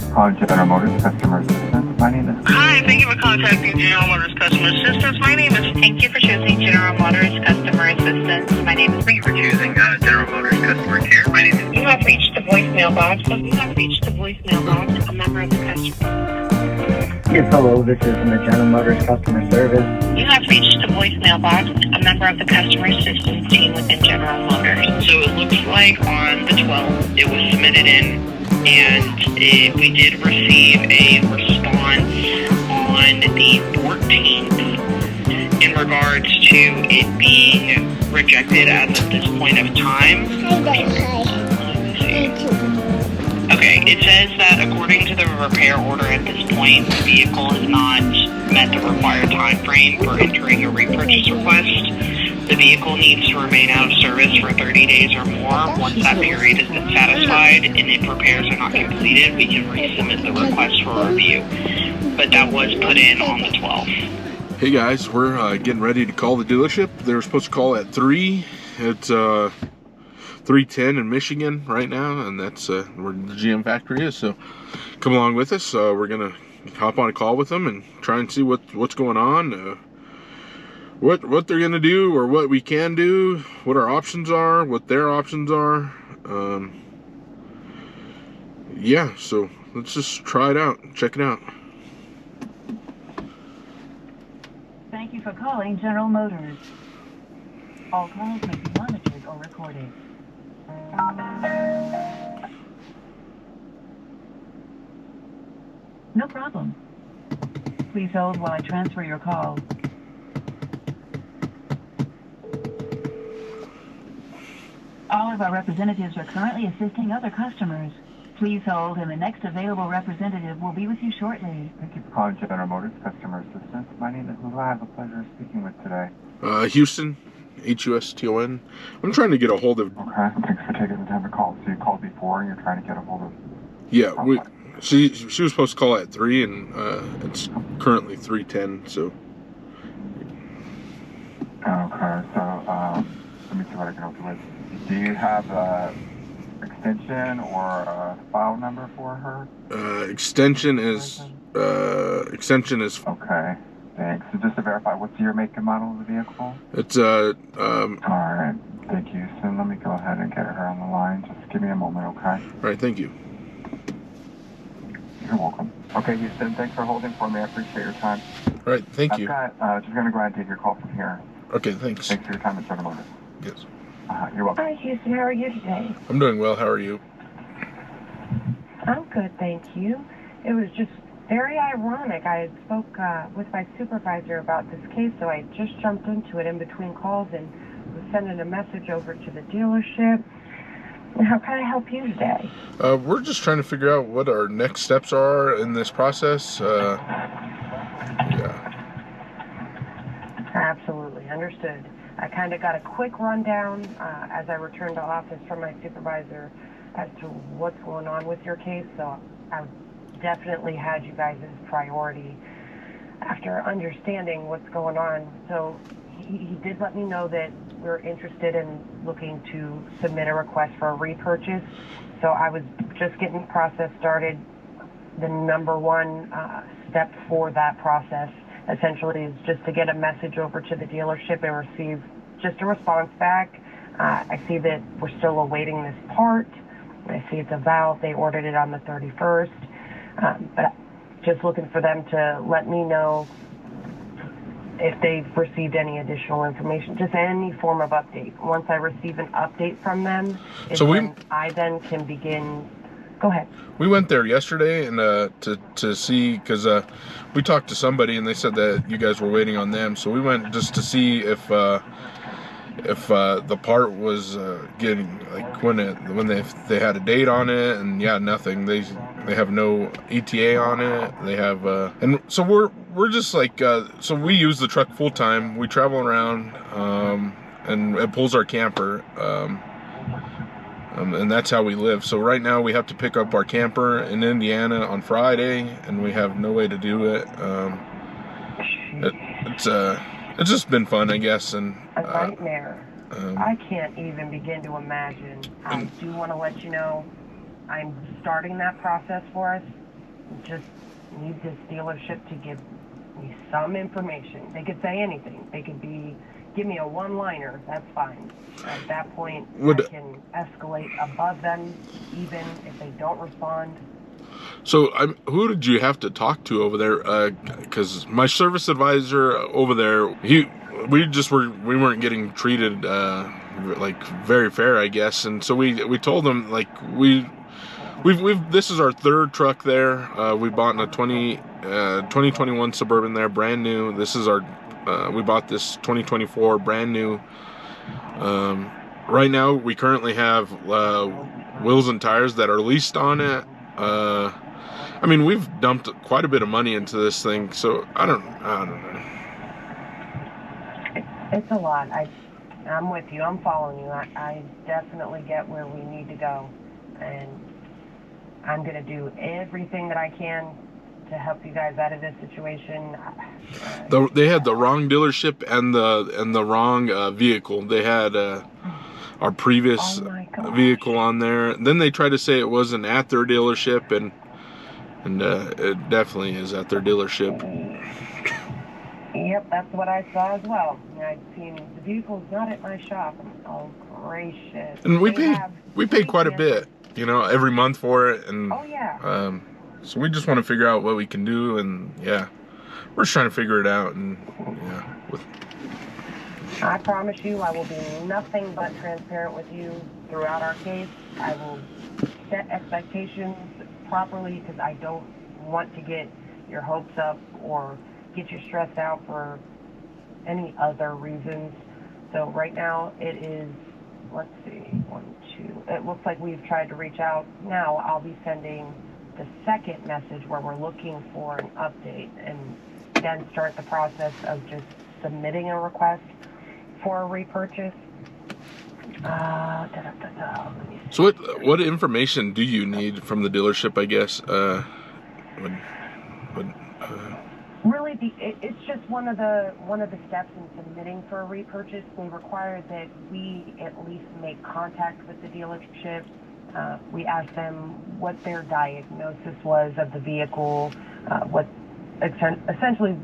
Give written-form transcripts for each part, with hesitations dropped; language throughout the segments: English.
Calling General Motors Customer Assistance. My name is... Hi, thank you for contacting General Motors Customer Assistance. My name is... Thank you for choosing General Motors Customer Assistance. My name is... Thank you for choosing General Motors Customer Care. My name is... You have reached the voicemail box. You have reached the voicemail box. A member of the customer... Yes, hello, this is the General Motors Customer Service. You have reached the voicemail box. A member of the Customer Assistance team within General Motors. So it looks like on the 12th, it was submitted in, and we did receive a response on the 14th in regards to it being rejected as of this point of time. Let me see. Okay, it says that according to the repair order at this point, the vehicle has not met the required time frame for entering a repurchase request. The vehicle needs to remain out of service for 30 days or more. Once that period has been satisfied and if repairs are not completed, we can resubmit the request for review. But that was put in on the 12th. Hey guys, we're getting ready to call the dealership. They were supposed to call at 3. It's 3:10 in Michigan right now, and that's where the GM factory is. So come along with us. We're gonna hop on a call with them and try and see what's going on. What they're gonna do, or what we can do, what our options are, what their options are. Yeah, so let's just try it out, check it out. Thank you for calling General Motors. All calls may be monitored or recorded. No problem. Please hold while I transfer your call. All of our representatives are currently assisting other customers. Please hold, and the next available representative will be with you shortly. Thank you for calling General Motors Customer Assistance. My name is... Who do I have the pleasure of speaking with today? Houston, H-U-S-T-O-N. I'm trying to get a hold of... Okay, thanks for taking the time to call. So you called before and you're trying to get a hold of... Yeah, she was supposed to call at 3, and it's currently 3:10, so... Okay, so let me see what I can help you with. Do you have extension or a file number for her? Extension is... Okay, thanks. So just to verify, what's your make and model of the vehicle? It's Alright, thank you. So let me go ahead and get her on the line. Just give me a moment, okay? Alright, thank you. You're welcome. Okay, Houston, thanks for holding for me. I appreciate your time. Alright, thank you. Just going to go ahead and take your call from here. Okay, thanks. Thanks for your time at General Motors. Yes. You're welcome. Hi, Houston. How are you today? I'm doing well. How are you? I'm good, thank you. It was just very ironic. I had spoke with my supervisor about this case, so I just jumped into it in between calls and was sending a message over to the dealership. How can I help you today? We're just trying to figure out what our next steps are in this process. Yeah. Absolutely, understood. I kind of got a quick rundown as I returned to office from my supervisor as to what's going on with your case, so I definitely had you guys as priority after understanding what's going on. So he did let me know that we're interested in looking to submit a request for a repurchase. So I was just getting the process started. The number one step for that process essentially is just to get a message over to the dealership and receive just a response back. I see that we're still awaiting this part. I see it's a valve. They ordered it on the 31st. But just looking for them to let me know if they've received any additional information, just any form of update. Once I receive an update from them, I then can begin. Go ahead. We went there yesterday and to see, because we talked to somebody and they said that you guys were waiting on them. So we went just to see if the part was getting, like, when they had a date on it, and yeah, nothing. They have no ETA on it. They have and so we're just like so we use the truck full time. We travel around and it pulls our camper. And that's how we live. So right now we have to pick up our camper in Indiana on Friday, and we have no way to do it. It's just been fun, I guess. And a nightmare. I can't even begin to imagine. I do want to let you know I'm starting that process for us just need this dealership to give me some information. They could say anything. They could give me a one-liner. That's fine. At that point, I can escalate above them, even if they don't respond. So, who did you have to talk to over there? Because my service advisor over there, we weren't getting treated like very fair, I guess, and so we told them, like, this is our third truck there. We bought in a 2021 Suburban there, brand new. This is our we bought this 2024 brand new. Right now we currently have wheels and tires that are leased on it. I mean, we've dumped quite a bit of money into this thing, so I don't know. It's a lot. I'm with you. I'm following you. I definitely get where we need to go, and I'm going to do everything that I can to help you guys out of this situation. They had the wrong dealership and the wrong vehicle. They had our previous vehicle on there. Then they tried to say it wasn't at their dealership, and it definitely is at their delership. Yep, that's what I saw as well. I'd seen the vehicle's not at my shop. Oh, gracious. And we paid quite a bit, you know, every month for it. And oh yeah. So we just want to figure out what we can do, and yeah, we're just trying to figure it out. And yeah, I promise you, I will be nothing but transparent with you throughout our case. I will set expectations properly, because I don't want to get your hopes up or get you stressed out for any other reasons. So right now it is, let's see, 1, 2. It looks like we've tried to reach out. Now I'll be sending the second message where we're looking for an update, and then start the process of just submitting a request for a repurchase. So what information do you need from the dealership, I guess? Really, it's just one of the steps in submitting for a repurchase. They require that we at least make contact with the dealership. We ask them what their diagnosis was of the vehicle, essentially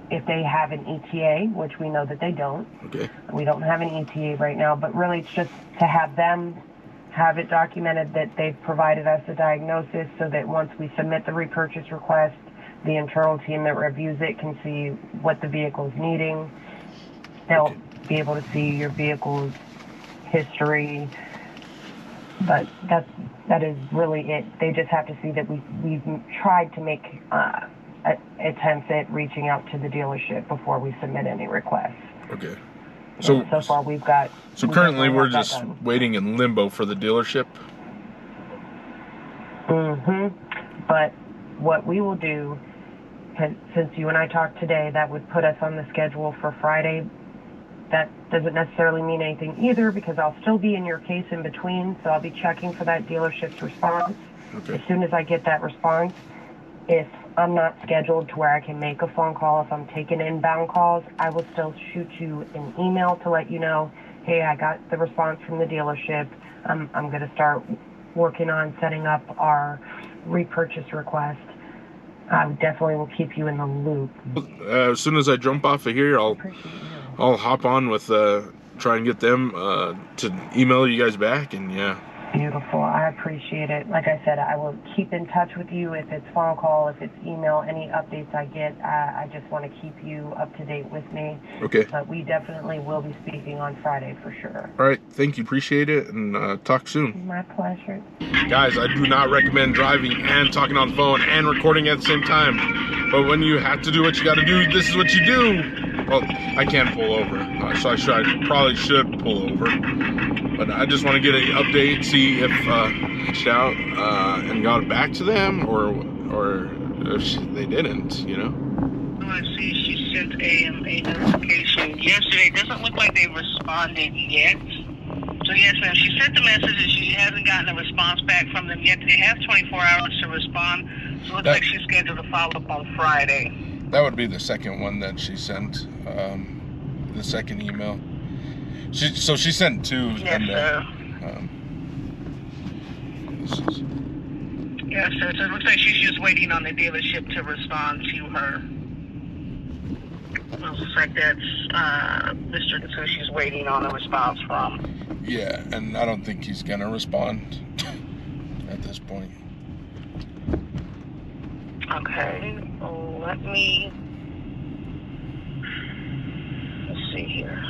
if they have an ETA, which we know that they don't. Okay. We don't have an ETA right now, but really it's just to have them have it documented that they've provided us a diagnosis, so that once we submit the repurchase request, the internal team that reviews it can see what the vehicle is needing. They'll be able to see your vehicle's history, but that is really it. They just have to see that we've tried to make attempts at reaching out to the dealership before we submit any requests. Okay. So far we've got. So currently we're just waiting in limbo for the dealership. But what we will do, since you and I talked today, that would put us on the schedule for Friday. That doesn't necessarily mean anything either, because I'll still be in your case in between, so I'll be checking for that dealership's response. Okay. As soon as I get that response, if I'm not scheduled to where I can make a phone call, if I'm taking inbound calls, I will still shoot you an email to let you know, hey, I got the response from the dealership. I'm going to start working on setting up our repurchase request. I definitely will keep you in the loop. As soon as I jump off of here, I'll hop on with try and get them to email you guys back, and yeah. Beautiful. I appreciate it. Like I said, I will keep in touch with you if it's phone call, if it's email, any updates I get. I just want to keep you up to date with me. Okay. But we definitely will be speaking on Friday for sure. All right. Thank you. Appreciate it, and talk soon. My pleasure. Guys, I do not recommend driving and talking on the phone and recording at the same time. But when you have to do what you got to do, this is what you do. Well, I can't pull over, so I probably should pull over. But I just want to get an update, see if reached out and got it back to them, or if they didn't, you know. I see she sent a notification yesterday. Doesn't look like they responded yet. So yes, ma'am, she sent the message and she hasn't gotten a response back from them yet. They have 24 hours to respond. So it looks like she's scheduled to follow up on Friday. That would be the second one that she sent, the second email. So she sent two. Yes, and, sir. Yes, sir. So it looks like she's just waiting on the dealership to respond to her. It looks like that's Mr. who she's waiting on a response from. Yeah, and I don't think he's gonna respond at this point. Okay, let's see here.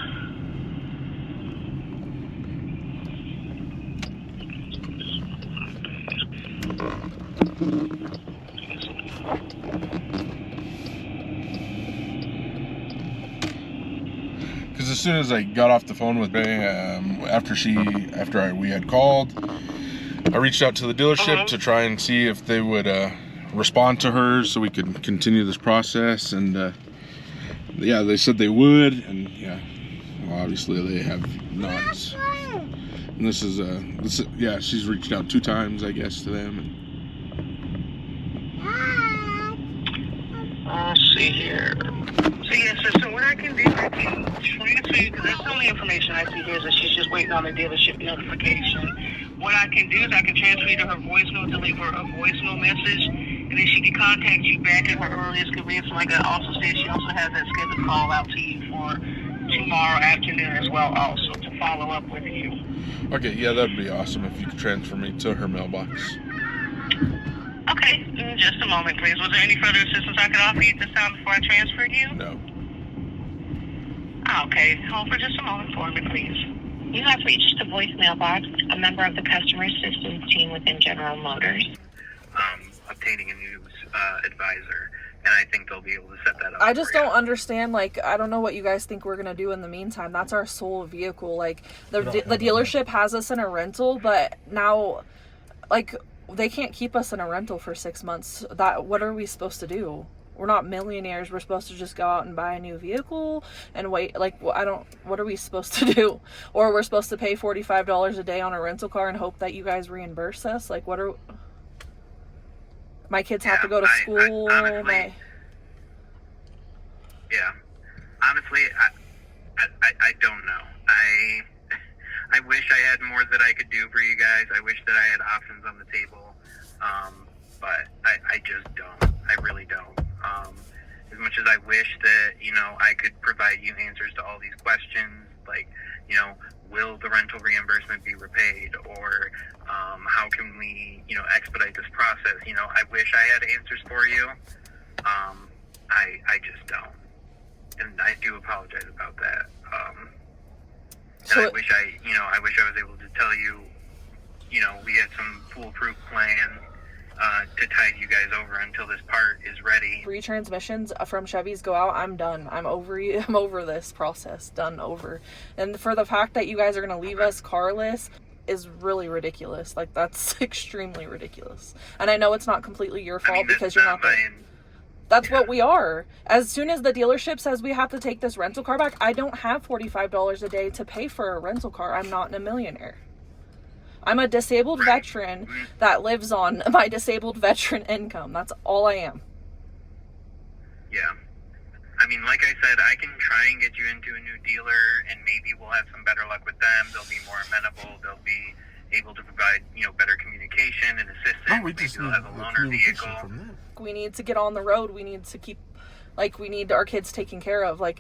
Because as soon as I got off the phone with Ray, after we had called, I reached out to the dealership to try and see if they would respond to her so we could continue this process, and yeah, they said they would, and yeah, well, obviously they have not. And this is yeah, she's reached out 2 times, I guess, to them. And let's see here. So yes, so what I can do, I can transfer you, because that's the only information I see here is that she's just waiting on a dealership notification. What I can do is I can transfer you to her voicemail to leave her a voicemail message, and then she can contact you back at her earliest convenience. Like I also said, she also has that scheduled call out to you for tomorrow afternoon as well, also to follow up with you. okay, yeah, that'd be awesome if you could transfer me to her mailbox. Okay, in just a moment, please. Was there any further assistance I could offer you at this time before I transferred you? No. Okay, hold for just a moment for me, please. You have reached the voicemail box, a member of the customer assistance team within General Motors. Obtaining a news advisor, and I think they'll be able to set that up. I just don't understand, like, I don't know what you guys think we're gonna do in the meantime. That's our sole vehicle. Like, the dealership has us in a rental, but now, like, they can't keep us in a rental for 6 months. What are we supposed to do? We're not millionaires. We're supposed to just go out and buy a new vehicle and wait. Like, what are we supposed to do? Or we're supposed to pay $45 a day on a rental car and hope that you guys reimburse us? Like, my kids have to go to school. Honestly, I don't know. I wish I had more that I could do for you guys. I wish that I had options on the table. But I just don't. I really don't. As much as I wish that, I could provide you answers to all these questions, like, will the rental reimbursement be repaid, or how can we, expedite this process? I wish I had answers for you. I just don't. And I do apologize about that. And I wish I was able to tell you, we had some foolproof plan to tide you guys over until this part is ready. 3 transmissions from Chevys go out, I'm done. I'm over this process. Done, over. And for the fact that you guys are going to leave us carless is really ridiculous. Like, that's extremely ridiculous. And I know it's not completely your fault because you're not there. That's what we are. As soon as the dealership says we have to take this rental car back, I don't have $45 a day to pay for a rental car. I'm not a millionaire. I'm a disabled veteran that lives on my disabled veteran income. That's all I am. Yeah. I mean, like I said, I can try and get you into a new dealer, and maybe we'll have some better luck with them. They'll be more amenable. They'll be able to provide, better communication and assistance. Oh, we just maybe need they'll have a loaner vehicle. from them. We need to get on the road. We need to keep, we need our kids taken care of. I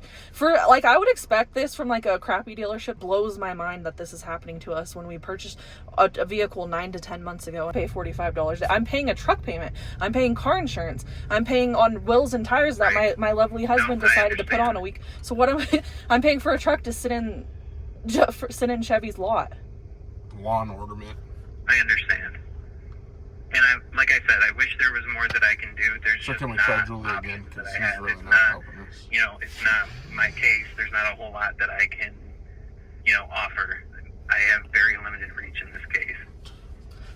would expect this from, a crappy dealership. Blows my mind that this is happening to us when we purchased a vehicle 9 to 10 months ago and pay $45. I'm paying a truck payment. I'm paying car insurance. I'm paying on wheels and tires that my lovely husband decided to put on a week. So what am I? I'm paying for a truck to sit in Chevy's lot. Lawn ornament. I understand. And like I said, I wish there was more that I can do. There's just not options that I have. It's not, it's not my case. There's not a whole lot that I can, offer. I have very limited reach in this case.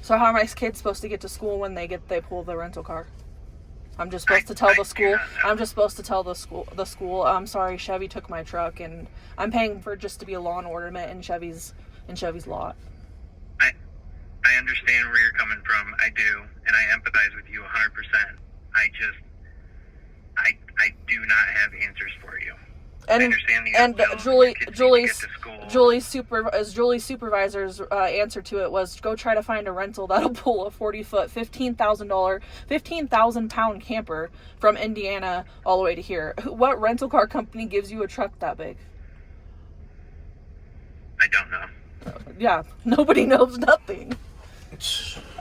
So how are my kids supposed to get to school when they pull the rental car? I'm just supposed to tell the school. I'm just supposed to tell the school. I'm sorry, Chevy took my truck, and I'm paying for just to be a lawn ornament in Chevy's lot. I understand where you're coming from. I do, and I empathize with you 100%. I do not have answers for you. Julie's supervisor's answer to it was go try to find a rental that'll pull a 40-foot, $15,000 camper from Indiana all the way to here. What rental car company gives you a truck that big? I don't know. Yeah, nobody knows nothing.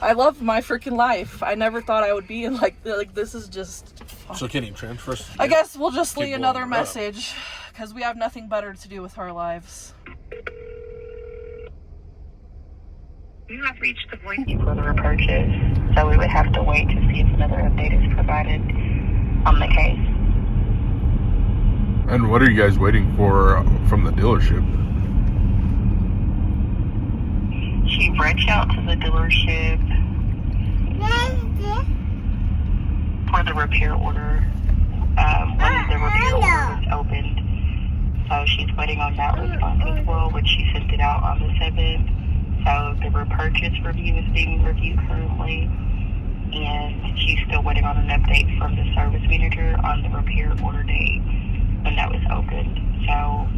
I love my freaking life. I never thought I would be in like this is just. So can you transfer? I guess we'll just leave another message because we have nothing better to do with our lives. You have reached the voicemail for the repurchase, so we would have to wait to see if another update is provided on the case. And what are you guys waiting for from the dealership? She reached out to the dealership for the repair order when the repair order was opened. So she's waiting on that response as well, which she sent it out on the 7th. So the repurchase review is being reviewed currently, and she's still waiting on an update from the service manager on the repair order date when that was opened. So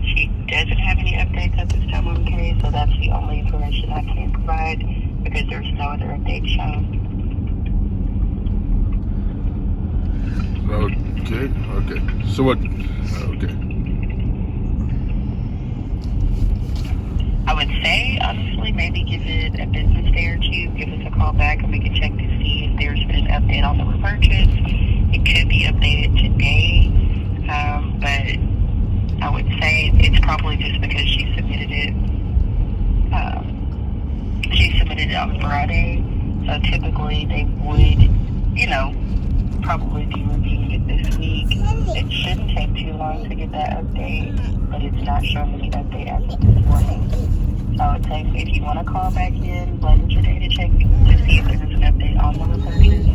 she doesn't have any updates at this time on the case, so that's the only information I can provide because there's no other updates shown. Okay. So what? Okay. I would say, honestly, maybe give it a business day or two, give us a call back, and we can check to see if there's been an update on the repurchase. It could be updated today, but I would say it's probably just because she submitted it. She submitted it on Friday, so typically they would, probably be reviewing it this week. It shouldn't take too long to get that update, but it's not showing any update as of this morning. So I would say if you want to call back in, let it today to check to see if there's an update on the repurchase.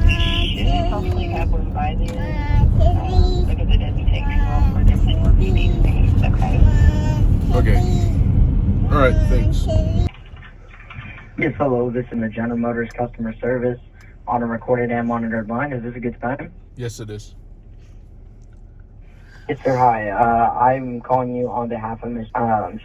We should hopefully have one by then, because it doesn't take too long for them to review these things, okay? Okay. All right, thanks. Yes, hello, this is the General Motors customer service on a recorded and monitored line. Is this a good time? Yes, it is. Yes, sir. Hi. I'm calling you on behalf of Miss.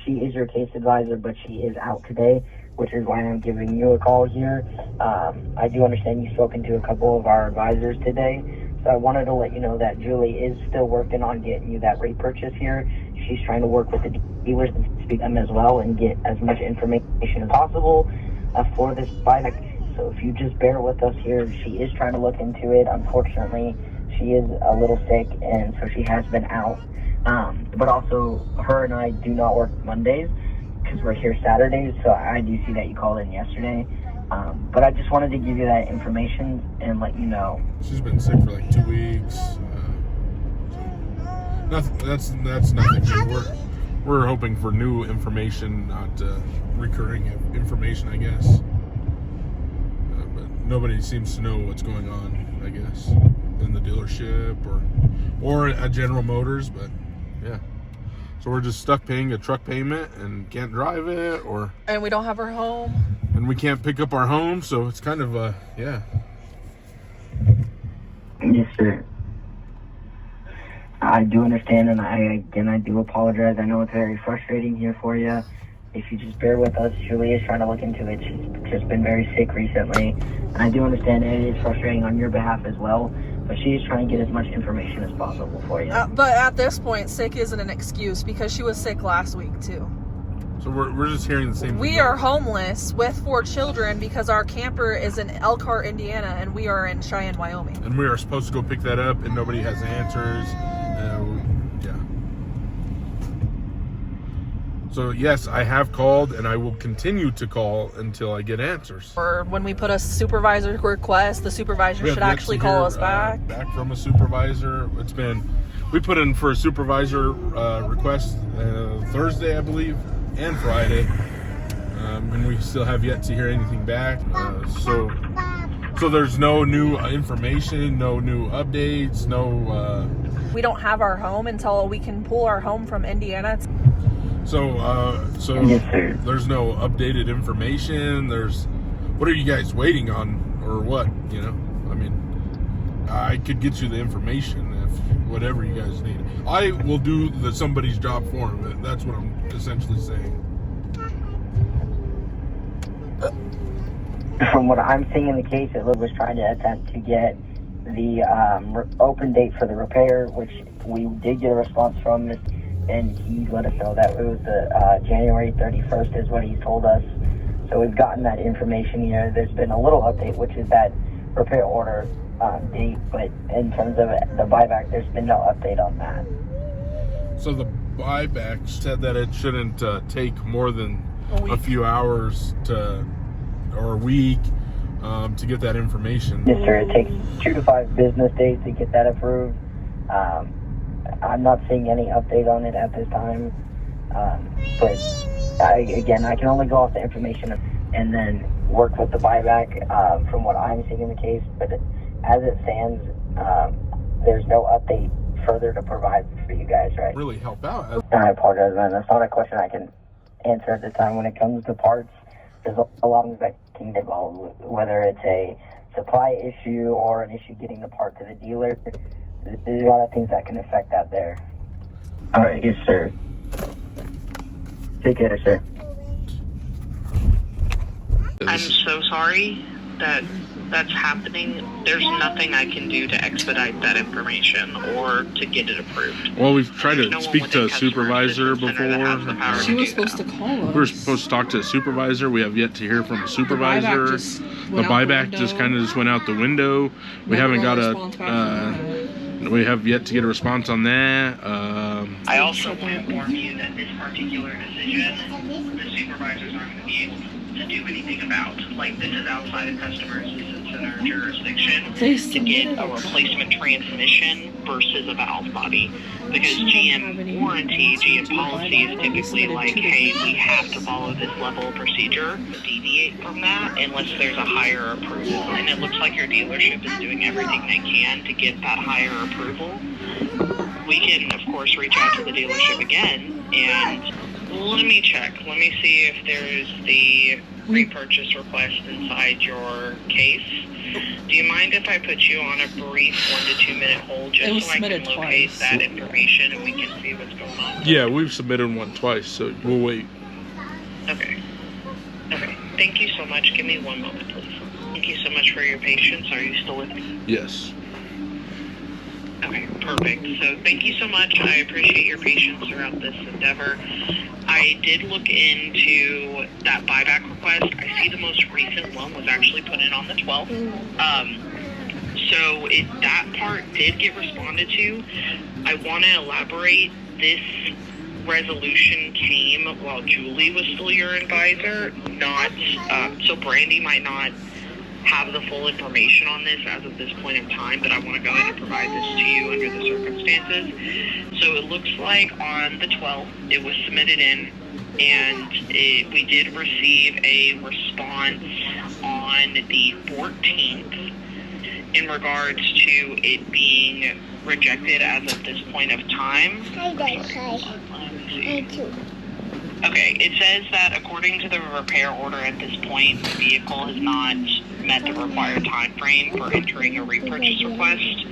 She is your case advisor, but she is out today, which is why I'm giving you a call here. I do understand you've spoken to a couple of our advisors today, so I wanted to let you know that Julie is still working on getting you that repurchase here. She's trying to work with the dealers and speak to them as well and get as much information as possible for this buyback. So if you just bear with us here, she is trying to look into it. Unfortunately, she is a little sick, and so she has been out. But also, her and I do not work Mondays because we're here Saturdays, so I do see that you called in yesterday. But I just wanted to give you that information and let you know. She's been sick for like 2 weeks. That's nothing new. We're hoping for new information, not recurring information, I guess. But nobody seems to know what's going on, I guess, in the dealership or at General Motors. But yeah, so we're just stuck paying a truck payment and can't drive it, and we don't have our home, and we can't pick up our home. So it's kind of yeah. Yes, sir. I do understand, and I do apologize. I know it's very frustrating here for you. If you just bear with us, Julie is trying to look into it. She's just been very sick recently. And I do understand it is frustrating on your behalf as well, but she is trying to get as much information as possible for you. But at this point, sick isn't an excuse because she was sick last week too. So we're just hearing the same thing. We are homeless with 4 children because our camper is in Elkhart, Indiana, and we are in Cheyenne, Wyoming. And we are supposed to go pick that up, and nobody has answers. Yeah. So yes, I have called, and I will continue to call until I get answers. Or when we put a supervisor request, the supervisor should actually call us back. Back from a supervisor. We put in for a supervisor request Thursday, I believe, and Friday, and we still have yet to hear anything back. So there's no new information, no new updates, no. We don't have our home until we can pull our home from Indiana. So there's no updated information. What are you guys waiting on, or what? I mean, I could get you the information whatever you guys need. I will do somebody's job for him. That's what I'm essentially saying. From what I'm seeing in the case, it was trying to attempt to get the open date for the repair, which we did get a response from, and he let us know that it was the January 31st is what he told us. So we've gotten that information here. There's been a little update, which is that repair order date, but in terms of the buyback, there's been no update on that. So the buyback said that it shouldn't take more than a few hours or a week to get that information. Yes, sir. It takes 2 to 5 business days to get that approved. I'm not seeing any update on it at this time, but I can only go off the information and then work with the buyback from what I'm seeing in the case. But as it stands, there's no update further to provide for you guys, right? Really help out. I apologize, man. That's not a question I can answer at this time. When it comes to parts, there's a lot of that can involve, whether it's a supply issue or an issue getting the part to the dealer. There's a lot of things that can affect that there. All right, yes, sir. Take care, sir. I'm so sorry that that's happening. There's nothing I can do to expedite that information or to get it approved. Well, we've tried to speak to a supervisor before. She was supposed to call us. We were supposed to talk to a supervisor. We have yet to hear from a supervisor. The buyback just kind of went out the window. We haven't got we have yet to get a response on that. I also want to inform you that this particular decision, the supervisors aren't going to be able to do anything about. Like, this is outside of customers. This is in our jurisdiction to get a replacement transmission versus a valve body. Because GM warranty, GM policy is typically like, hey, we have to follow this level of procedure, deviate from that unless there's a higher approval. And it looks like your dealership is doing everything they can to get that higher approval. We can, of course, reach out to the dealership again and let me check. Let me see if there's the repurchase request inside your case. Do you mind if I put you on a brief 1 to 2 minute hold just so I can locate that information and we can see what's going on? Yeah, we've submitted one twice, so we'll wait. Okay. Okay. Thank you so much. Give me 1 moment, please. Thank you so much for your patience. Are you still with me? Yes. Okay, perfect. So thank you so much. I appreciate your patience throughout this endeavor. I did look into that buyback request. I see the most recent one was actually put in on the 12th. So that part did get responded to. I want to elaborate. This resolution came while Julie was still your advisor. So Brandy might not have the full information on this as of this point in time, but I want to go ahead and provide this to you under the circumstances. So it looks like on the 12th, it was submitted in, and we did receive a response on the 14th in regards to it being rejected as of this point of time. Okay, it says that according to the repair order at this point, the vehicle has not met the required time frame for entering a repurchase request.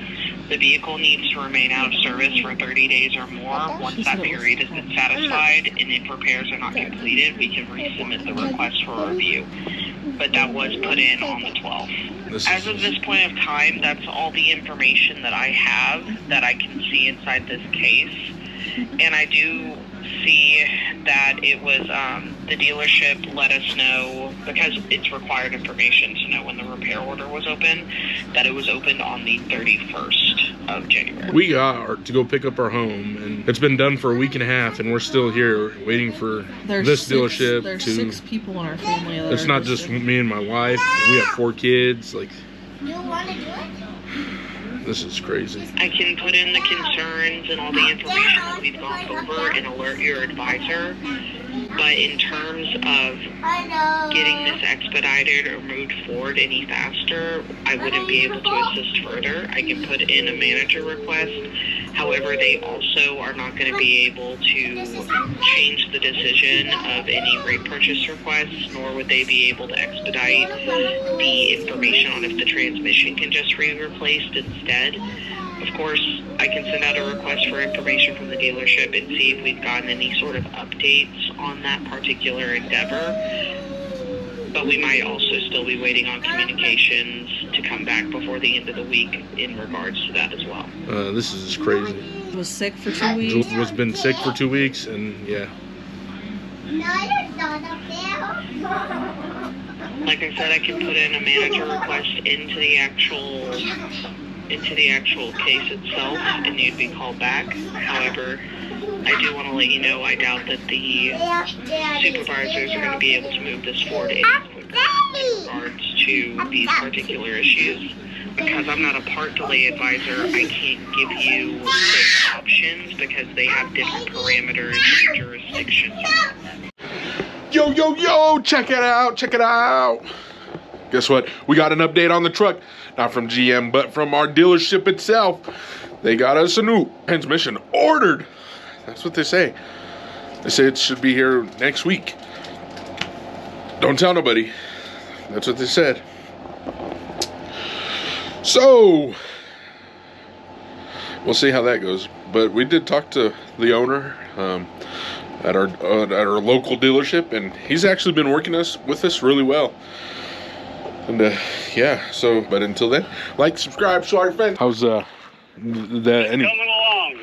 The vehicle needs to remain out of service for 30 days or more. Once that period has been satisfied and if repairs are not completed, we can resubmit the request for review. But that was put in on the 12th. As of this point of time, that's all the information that I have that I can see inside this case. And I do see that it was the dealership let us know, because it's required information to know when the repair order was open, that it was opened on the 31st of January. We got to go pick up our home, and it's been done for a week and a half, and we're still here waiting for dealership. There's 6 people in our family. It's not just me and my wife. We have 4 kids. Like, you want to do it? This is crazy. I can put in the concerns and all the information that we've gone over and alert your advisor. But in terms of getting this expedited or moved forward any faster, I wouldn't be able to assist further. I can put in a manager request. However, they also are not going to be able to change the decision of any repurchase requests, nor would they be able to expedite the information on if the transmission can just be replaced instead. Of course, I can send out a request for information from the dealership and see if we've gotten any sort of updates on that particular endeavor. But we might also still be waiting on communications to come back before the end of the week in regards to that as well. This is just crazy. Was sick for 2 weeks. Was been sick for 2 weeks, and yeah. Like I said, I can put in a manager request into the actual case itself, and you'd be called back. However, I do want to let you know I doubt that the supervisors are going to be able to move this forward any quicker in regards to these particular issues. Because I'm not a part delay advisor, I can't give you those options because they have different parameters and jurisdictions. Yo, yo, yo, check it out, check it out. Guess what? We got an update on the truck. Not from GM, but from our dealership itself. They got us a new transmission ordered. That's what they say. They say it should be here next week. Don't tell nobody. That's what they said. So, we'll see how that goes. But we did talk to the owner at our local dealership, and he's actually been working with us really well. And yeah, so, but until then, like, subscribe, show our friends. How's coming along.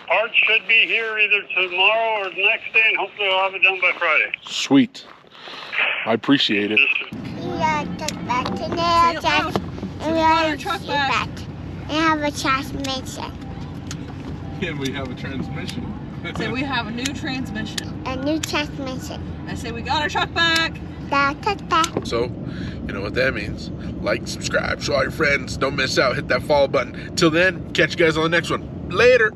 Parts should be here either tomorrow or the next day, and hopefully we'll have it done by Friday. Sweet. I appreciate it. We have a transmission. And we have a transmission. Say we have a new transmission. A new transmission. I say we got our truck back. So, you know what that means. Like, subscribe, show all your friends. Don't miss out. Hit that follow button. Till then, catch you guys on the next one. Later.